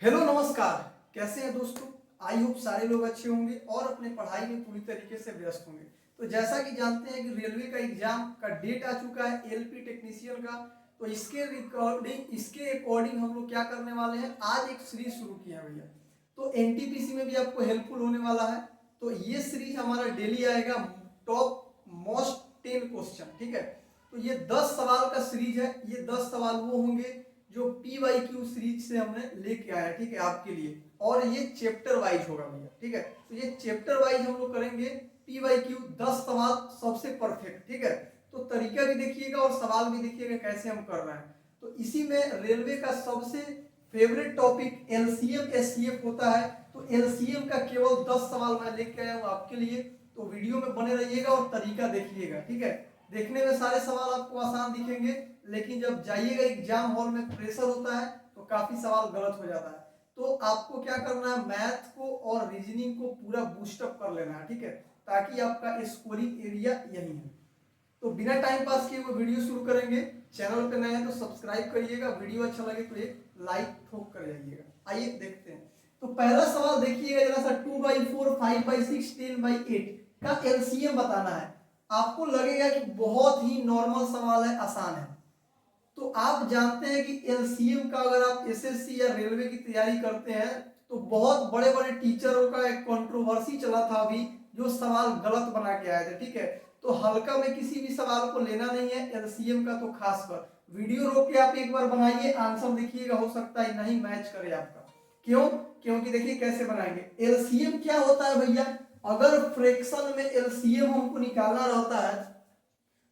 Hello नमस्कार। कैसे हैं दोस्तों? आई होप सारे लोग अच्छे होंगे और अपने पढ़ाई में पूरी तरीके से व्यस्त होंगे। तो जैसा कि जानते हैं कि रेलवे का एग्जाम का डेट आ चुका है एलपी टेक्नीशियन का। तो इसके अकॉर्डिंग हम लोग क्या करने वाले हैं, आज एक सीरीज शुरू किया है भैया। तो एनटीपीसी में भी आपको हेल्पफुल होने वाला है। तो ये सीरीज हमारा डेली आएगा, टॉप मोस्ट 10 क्वेश्चन, ठीक है। तो ये 10 सवाल का सीरीज है। ये 10 सवाल वो होंगे जो PYQ सीरीज से हमने लेके आया, ठीक है, आपके लिए। और ये चैप्टर वाइज होगा भैया, ठीक है। तो ये चैप्टर वाइज हम लोग करेंगे PYQ 10 सवाल सबसे परफेक्ट, ठीक है। तो तरीका भी देखिएगा और सवाल भी देखिएगा कैसे हम कर रहे हैं। तो इसी में रेलवे का सबसे फेवरेट टॉपिक LCM SCF होता है। तो LCM का केवल 10 सवाल मैं लेके आया हूँ आपके लिए। तो वीडियो में बने रहिएगा और तरीका देखिएगा, ठीक है। देखने में सारे सवाल आपको आसान दिखेंगे, लेकिन जब जाइएगा एग्जाम हॉल में प्रेशर होता है तो काफी सवाल गलत हो जाता है। तो आपको क्या करना है, मैथ को और रीजनिंग को पूरा बूस्टअप कर लेना है, ठीक है, ताकि आपका स्कोरिंग एरिया यही है। तो बिना टाइम पास किए हुए वीडियो शुरू करेंगे। चैनल पे नए हैं तो सब्सक्राइब करिएगा, वीडियो अच्छा लगे तो एक लाइक ठोक कर जाइएगा। आइए देखते हैं। तो पहला सवाल देखिएगा जरा सा, 2/4 5/6 10/8 का LCM बताना है। आपको लगेगा कि बहुत ही नॉर्मल सवाल है, आसान है। तो आप जानते हैं कि LCM का अगर आप SSC या रेलवे की तैयारी करते हैं तो बहुत बड़े बड़े टीचरों का एक कंट्रोवर्सी चला था अभी, जो सवाल गलत बना के आए थे, ठीक है। तो हल्का में किसी भी सवाल को लेना नहीं है, LCM का तो खासकर वीडियो रोक के आप एक बार बनाइए, आंसर देखिएगा, हो सकता है नहीं मैच करे आपका। क्यों? क्योंकि देखिए कैसे बनाएंगे। LCM क्या होता है भैया, अगर फ्रैक्शन में LCM हमको निकालना रहता है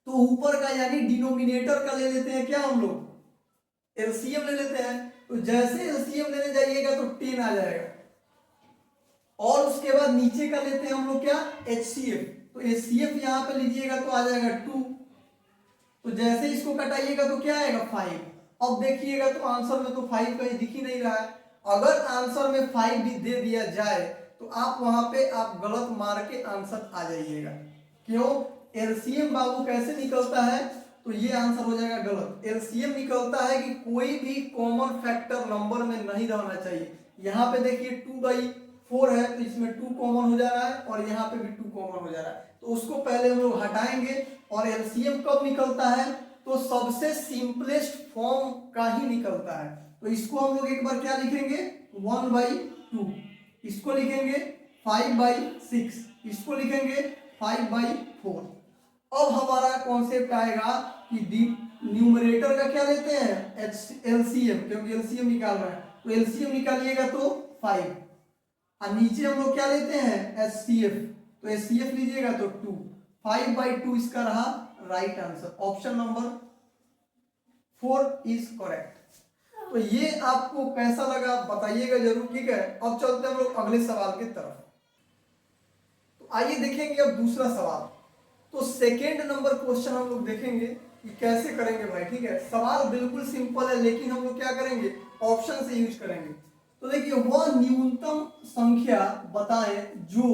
तो ऊपर का यानी डिनोमिनेटर का ले लेते हैं क्या हम लोग, LCM ले लेते हैं। तो जैसे LCM लेने जाइएगा तो 10 आ जाएगा, और उसके बाद नीचे का लेते हैं हम लोग क्या, HCF। तो HCF यहाँ पे लीजिएगा तो आ जाएगा 2। तो जैसे इसको कटाइएगा तो क्या आएगा, 5। अब देखिएगा तो आंसर में तो 5 कहीं दिख ही नहीं रहा है। अगर आंसर में 5 भी दे दिया जाए तो आप वहां पे आप गलत मार के आंसर आ जाइएगा। क्यों? LCM बाबू कैसे निकलता है, तो ये आंसर हो जाएगा गलत। LCM निकलता है कि कोई भी कॉमन फैक्टर नंबर में नहीं रहना चाहिए। यहाँ पे देखिए 2/4 है तो इसमें 2 कॉमन हो जा रहा है, और यहाँ पे भी 2 कॉमन हो जा रहा है। तो उसको पहले हम लोग हटाएंगे। और LCM कब निकलता है, तो सबसे सिंपलेस्ट फॉर्म का ही निकलता है। तो इसको हम लोग एक बार क्या लिखेंगे, 1/2। इसको लिखेंगे 5/6। इसको लिखेंगे 5/4। अब हमारा कॉन्सेप्ट आएगा कि न्यूमरेटर का क्या लेते हैं, LCM, क्योंकि LCM निकाल रहा है। तो LCM निकालिएगा तो 5, और नीचे हम लोग क्या लेते हैं, HCF। तो HCF लीजिएगा तो 2। 5/2 इसका रहा right answer. Option number 4 is correct. तो ये आपको कैसा लगा बताइएगा जरूर, ठीक है। अब चलते हैं हम लोग अगले सवाल की तरफ। तो आइए देखेंगे अब दूसरा सवाल। तो सेकेंड नंबर क्वेश्चन हम लोग देखेंगे कि कैसे करेंगे भाई, ठीक है। सवाल बिल्कुल सिंपल है, लेकिन हम लोग क्या करेंगे, ऑप्शन से यूज करेंगे। तो देखिए, वह न्यूनतम संख्या बताएं जो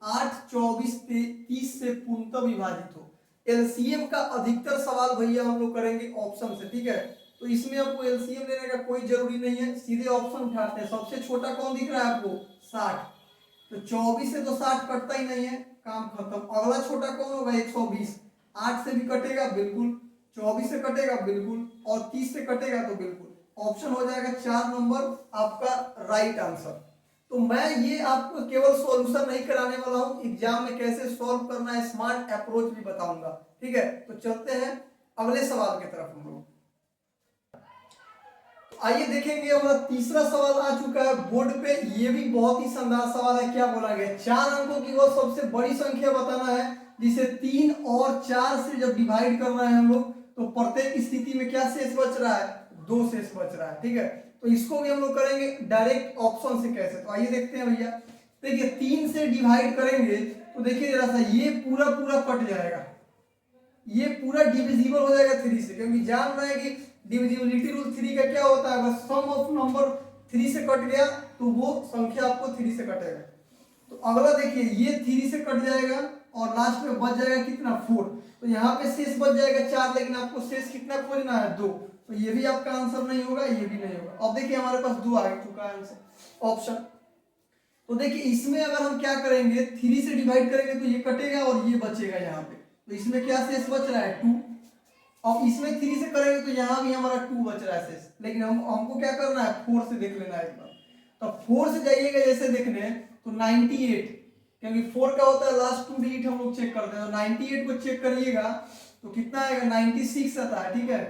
8, 24, 30 से पूर्णतः विभाजित हो। LCM का अधिकतर सवाल भैया हम लोग करेंगे ऑप्शन से, ठीक है। तो इसमें आपको LCM लेने का कोई जरूरी नहीं है, सीधे ऑप्शन उठाते हैं। सबसे छोटा कौन दिख रहा है आपको, 60। तो 24 से तो 60 कटता ही नहीं है, काम खत्म। अगला छोटा कौन होगा, 120। 8 से भी कटेगा बिल्कुल, 24 से कटेगा बिल्कुल, और 30 से कटेगा तो बिल्कुल। ऑप्शन हो जाएगा 4 नंबर आपका राइट आंसर। तो मैं ये आपको केवल सॉल्यूशन नहीं कराने वाला हूं, एग्जाम में कैसे सॉल्व करना है, स्मार्ट अप्रोच भी बताऊंगा, ठीक है। तो चलते हैं अगले सवाल की तरफ हम लोग। आइए देखेंगे, हमारा तीसरा सवाल आ चुका है बोर्ड पे। ये भी बहुत ही शानदार सवाल है। क्या बोला गया, 4 अंकों की वो सबसे बड़ी संख्या बताना है जिसे 3 और 4 से जब डिवाइड कर रहे हैं हम लोग, तो प्रत्येक स्थिति में क्या शेष बच रहा है, 2 शेष बच रहा है, ठीक है। तो इसको भी हम लोग करेंगे डायरेक्ट ऑप्शन से कैसे। तो आइए देखते हैं भैया। देखिए 3 से डिवाइड करेंगे तो देखिए जरा सा, ये पूरा पूरा कट जाएगा, ये पूरा डिविजिबल हो जाएगा 3 से, क्योंकि जान रहे हैं कि डिविजिबिलिटी रूल 3 का क्या होता है, अगर सम ऑफ नंबर 3 से कट गया तो वो संख्या आपको 3 से कटेगा। तो अगला देखिए, ये 3 से कट जाएगा और लास्ट में बच जाएगा कितना, 4। तो यहाँ पे शेष बच जाएगा 4, लेकिन आपको शेष कितना खोजना है, 2। तो ये भी आपका आंसर नहीं होगा, ये भी नहीं होगा। अब देखिए हमारे पास 2 आ चुका है आंसर ऑप्शन। तो देखिए इसमें अगर हम क्या करेंगे, 3 से डिवाइड करेंगे तो ये कटेगा और ये बचेगा यहाँ पे, तो इसमें क्या शेष बच रहा है 2। और इसमें 3 से करेंगे तो यहाँ भी हमारा 2 बच रहा है शेष। लेकिन हमको क्या करना है, 4 से देख लेना है एक बार। तो 4 से जाइएगा जैसे देखने तो 98, क्योंकि 4 का होता है लास्ट 2 डिजिट हम लोग चेक करते हैं, तो 98 को चेक करिएगा तो कितना आएगा, 96 आता है, ठीक है।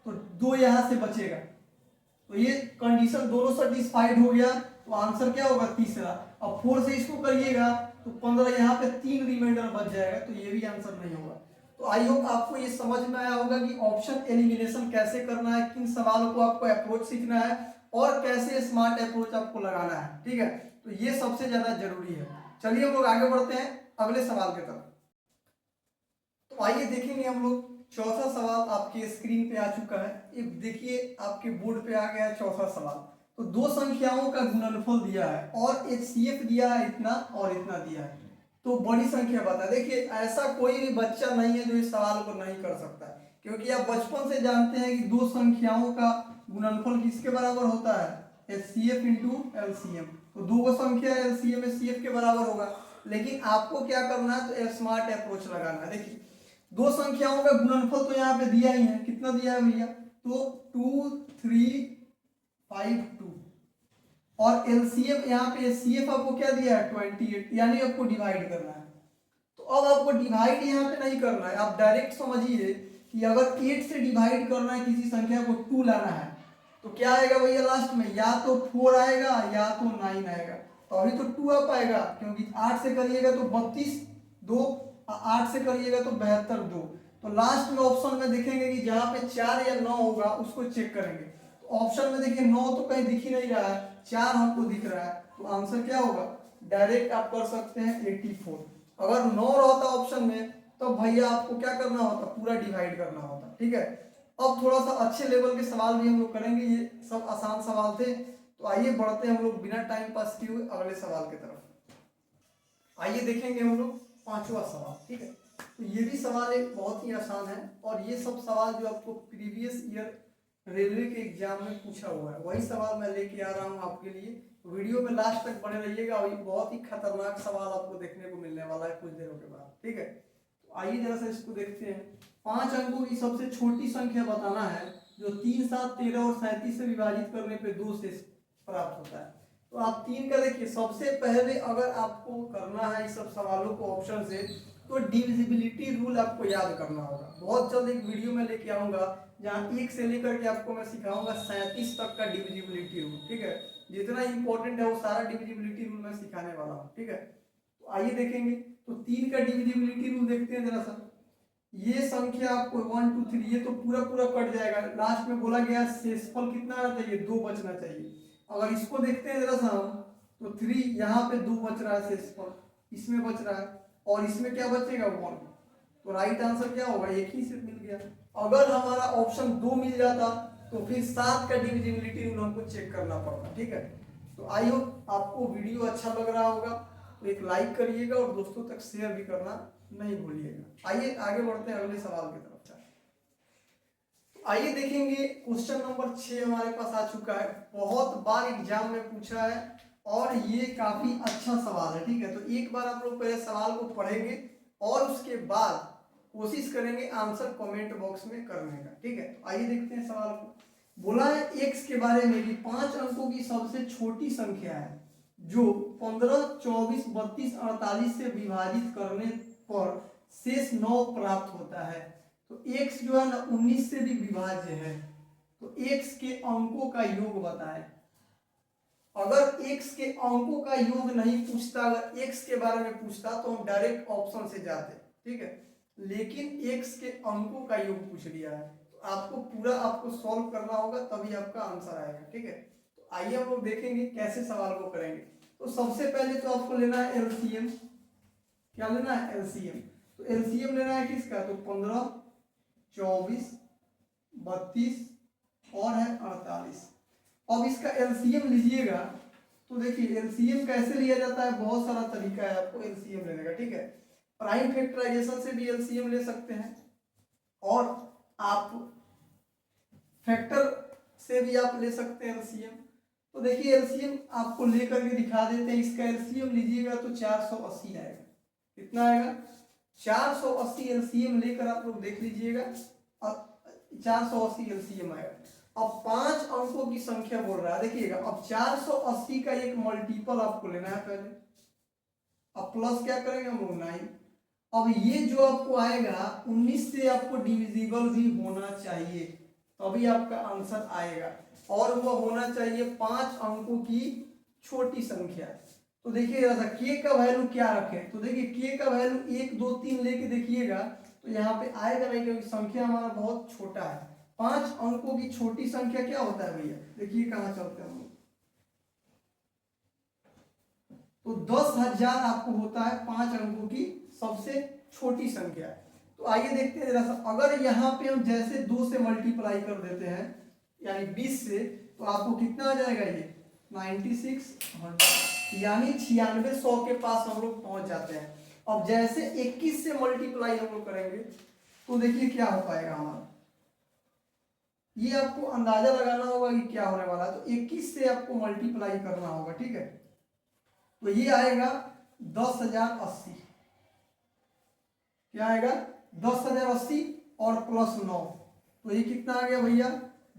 तो 2 यहाँ से बचेगा, तो ये कंडीशन दोनों सेटिस्फाइड हो गया, तो आंसर क्या होगा, तीसरा। अब 4 से इसको करिएगा तो 15, यहाँ पे 3 रिमाइंडर बच जाएगा, तो ये भी आंसर नहीं होगा। तो आई होप आपको ये समझ में आया होगा कि ऑप्शन एलिमिनेशन कैसे करना है, किन सवालों को आपको अप्रोच सीखना है और कैसे स्मार्ट अप्रोच आपको लगाना है, ठीक है। तो ये सबसे ज्यादा जरूरी है। चलिए हम लोग आगे बढ़ते हैं अगले सवाल की तरफ। तो आइए देखेंगे हम लोग चौथा सवाल आपके स्क्रीन पे आ चुका है। ये देखिए आपके बोर्ड पे आ गया है चौथा सवाल। तो 2 संख्याओं का गुणनफल दिया है और HCF दिया है इतना और इतना दिया है, तो बड़ी संख्या बता। देखिए ऐसा कोई भी बच्चा नहीं है जो इस सवाल को नहीं कर सकता है, क्योंकि आप बचपन से जानते हैं कि 2 संख्याओं का गुणनफल किसके बराबर होता है, HCF इंटू LCM। तो 2 संख्या LCM HCF के बराबर होगा। लेकिन आपको क्या करना है, तो स्मार्ट अप्रोच लगाना है। देखिए 2 संख्याओं का गुणनफल तो यहाँ पे दिया ही है, कितना दिया है भैया, तो 2 3 5 2, और एलसीएम यहाँ पे एचसीएफ आपको क्या दिया है 28, यानी आपको डिवाइड करना है। तो अब आपको डिवाइड यहाँ पे नहीं करना है, आप डायरेक्ट समझिए कि अगर 8 से डिवाइड करना है किसी संख्या को, 2 लाना है, तो क्या आएगा भैया लास्ट में, या तो 4 आएगा या तो 9 आएगा। तो अभी तो 2 आ पाएगा, क्योंकि 8 से करिएगा तो 32 2, 8 से करिएगा तो 72 2। तो लास्ट में ऑप्शन में देखेंगे कि जहाँ पे 4 या 9 होगा उसको चेक करेंगे। तो ऑप्शन में देखिए 9 तो कहीं दिख ही नहीं रहा है, 4 हमको दिख रहा है, तो आंसर क्या होगा, डायरेक्ट आप कर सकते हैं 84। अगर 9 रहता ऑप्शन में तो भैया आपको क्या करना होता, पूरा डिवाइड करना होता, ठीक है। अब थोड़ा सा अच्छे लेवल के सवाल भी हम लोग करेंगे, ये सब आसान सवाल थे। तो आइए बढ़ते हैं हम लोग बिना टाइम पास किए हुए अगले सवाल की तरफ। आइए देखेंगे हम लोग 5वां सवाल, ठीक है। तो ये भी सवाल एक बहुत ही आसान है, और ये सब सवाल जो आपको प्रीवियस ईयर रेलवे के एग्जाम में पूछा हुआ है वही सवाल मैं लेके आ रहा हूँ आपके लिए। वीडियो में लास्ट तक बने रहिएगा, और ये बहुत ही खतरनाक सवाल आपको देखने को मिलने वाला है कुछ देरों के बाद, ठीक है। तो आइए जरा सा इसको देखते हैं। 5 अंकों की सबसे छोटी संख्या बताना है जो 3 7 13 और 37 से विभाजित करने पे 2 से प्राप्त होता है। तो आप 3 का देखिए, सबसे पहले अगर आपको करना है इस सब सवालों को ऑप्शन से, तो डिविजिबिलिटी रूल आपको याद करना होगा। बहुत जल्द एक वीडियो में लेके आऊंगा जहाँ 1 से लेकर के आपको मैं सिखाऊंगा 37 तक का डिविजिबिलिटी रूल, ठीक है। जितना इंपॉर्टेंट है वो सारा डिविजिबिलिटी रूल मैं सिखाने वाला हूँ, ठीक है। तो आइए देखेंगे। तो 3 का डिविजिबिलिटी रूल देखते हैं जरा सा। ये संख्या आपको 1 2 3 ये तो पूरा पूरा कट जाएगा, लास्ट में बोला गया शेषफल कितना आना चाहिए, 2 बचना चाहिए। अगर इसको देखते हैं जरा सा हम, तो 3 यहाँ पे 2 बच रहा है शेषफल, इसमें बच रहा है, और इसमें क्या बचेगा 1। तो राइट आंसर क्या होगा, एक ही से मिल गया। अगर हमारा ऑप्शन 2 मिल जाता तो फिर 7 का डिविजिबिलिटी रूल हमको चेक करना पड़ता, ठीक है। तो आई होप आपको वीडियो अच्छा लग रहा होगा, तो एक लाइक करिएगा और दोस्तों तक शेयर भी करना नहीं भूलिएगा। आइए आगे बढ़ते हैं अगले सवाल की तरफ। आइए देखेंगे क्वेश्चन नंबर 6 हमारे पास आ चुका है, बहुत बार एग्जाम में पूछा है और ये काफी अच्छा सवाल है, ठीक है। तो एक बार आप लोग पहले सवाल को पढ़ेंगे और उसके बाद कोशिश करेंगे आंसर कमेंट बॉक्स में करने का, ठीक है। आइए देखते हैं सवाल को। बोला है x के बारे में कि 5 अंकों की सबसे छोटी संख्या है जो 15 24 32 48 से विभाजित करने पर शेष 9 प्राप्त होता है। तो x जो है ना 19 से भी विभाज्य है, तो x के अंकों का योग बताएं। अगर x के अंकों का योग नहीं पूछता, अगर x के बारे में पूछता तो हम डायरेक्ट ऑप्शन से जाते, ठीक है। लेकिन x के अंकों का योग पूछ लिया है, तो आपको पूरा आपको सॉल्व करना होगा, तभी आपका आंसर आएगा, ठीक है। तो आइए हम लोग देखेंगे कैसे सवाल को करेंगे। तो सबसे पहले तो आपको लेना है एलसीएम। क्या लेना है, एलसीएम। तो एलसीएम लेना है किसका, तो 15 24 32 और है 48। अब इसका एलसीएम लीजिएगा, तो देखिए एलसीएम कैसे लिया जाता है, बहुत सारा तरीका है आपको एलसीएम लेने का, ठीक है। प्राइम फैक्टराइजेशन से भी एलसीएम ले सकते हैं, और आप फैक्टर से भी आप ले सकते हैं एलसीएम। तो देखिए एलसीएम आपको लेकर के दिखा देते हैं। इसका एलसीएम लीजिएगा तो 480 आएगा। कितना आएगा? 480 एलसीएम लेकर आप लोग देख लीजिएगा। अब 480 एलसीएम आएगा। अब 5 अंकों की संख्या बोल रहा है, देखिएगा। अब 480 का एक मल्टीपल आपको लेना है पहले। अब प्लस क्या करेंगे हम लोग 9। अब ये जो आपको आएगा 19 से आपको डिविजिबल भी होना चाहिए, तभी आपका आंसर आएगा। और वो होना चाहिए 5 अंकों की छोटी संख्या। तो देखिए जरा के का वैल्यू क्या रखें, तो देखिए के का वैल्यू 1 2 3 लेके देखिएगा तो यहाँ पे आएगा नहीं, क्योंकि संख्या हमारा बहुत छोटा है। 5 अंकों की छोटी संख्या क्या होता है भैया, देखिए कहाँ चलते हैं हम लोग। तो 10,000 आपको होता है 5 अंकों की सबसे छोटी संख्या। तो आइए देखते हैं जरा सा, अगर यहाँ पे हम जैसे 2 से मल्टीप्लाई कर देते हैं यानी 20 से, तो आपको कितना आ जाएगा ये 96, यानी 9600 के पास हम लोग पहुंच जाते हैं। अब जैसे 21 से मल्टीप्लाई हम लोग करेंगे तो देखिए क्या हो पाएगा हमारा, ये आपको अंदाजा लगाना होगा कि क्या होने वाला है। तो 21 से आपको मल्टीप्लाई करना होगा, ठीक है। तो ये आएगा 10,080। क्या आएगा 10,080 और प्लस 9, तो ये कितना आ गया भैया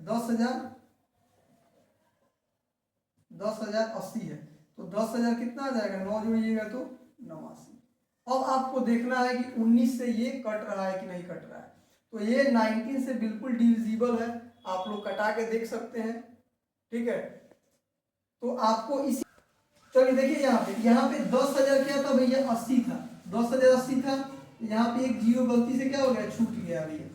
10,080 है। तो 10,000 कितना आ जाएगा, 9 जोड़िएगा तो 89। अब आपको देखना है कि 19 से ये कट रहा है कि नहीं कट रहा है। तो ये 19 से बिल्कुल डिविजिबल है, आप लोग कटा के देख सकते हैं, ठीक है। तो आपको इसी, चलिए देखिए यहाँ पे 10,000 क्या था भैया 80 था, 10,080 था। यहाँ पे एक जीरो गलती से क्या हो गया, छूट गया भैया।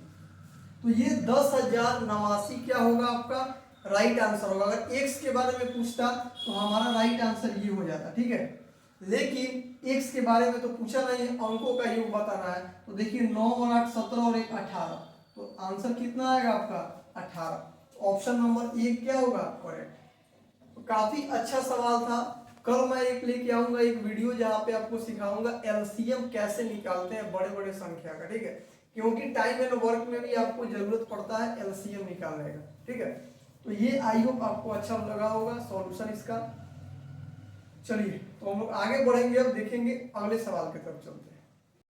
तो ये 10,089 क्या होगा आपका राइट आंसर होगा। अगर x के बारे में पूछता तो हमारा राइट आंसर ये हो जाता, ठीक है। लेकिन x के बारे में तो पूछा नहीं, अंकों का योग बताना है। तो देखिए 9 और 8 17 और 1 18, तो आंसर कितना आएगा आपका 18। ऑप्शन नंबर 1 क्या होगा करेक्ट। तो काफी अच्छा सवाल था। कल मैं एक लेके आऊंगा एक वीडियो जहाँ पे आपको सिखाऊंगा एलसीएम कैसे निकालते हैं बड़े बड़े संख्या का, ठीक है। क्योंकि टाइम एंड वर्क में भी आपको जरूरत पड़ता है एलसीएम निकालने का, ठीक है। तो ये आई होप आपको अच्छा लगा होगा सॉल्यूशन इसका। चलिए तो हम लोग आगे बढ़ेंगे, अब देखेंगे अगले सवाल की तरफ चलते हैं।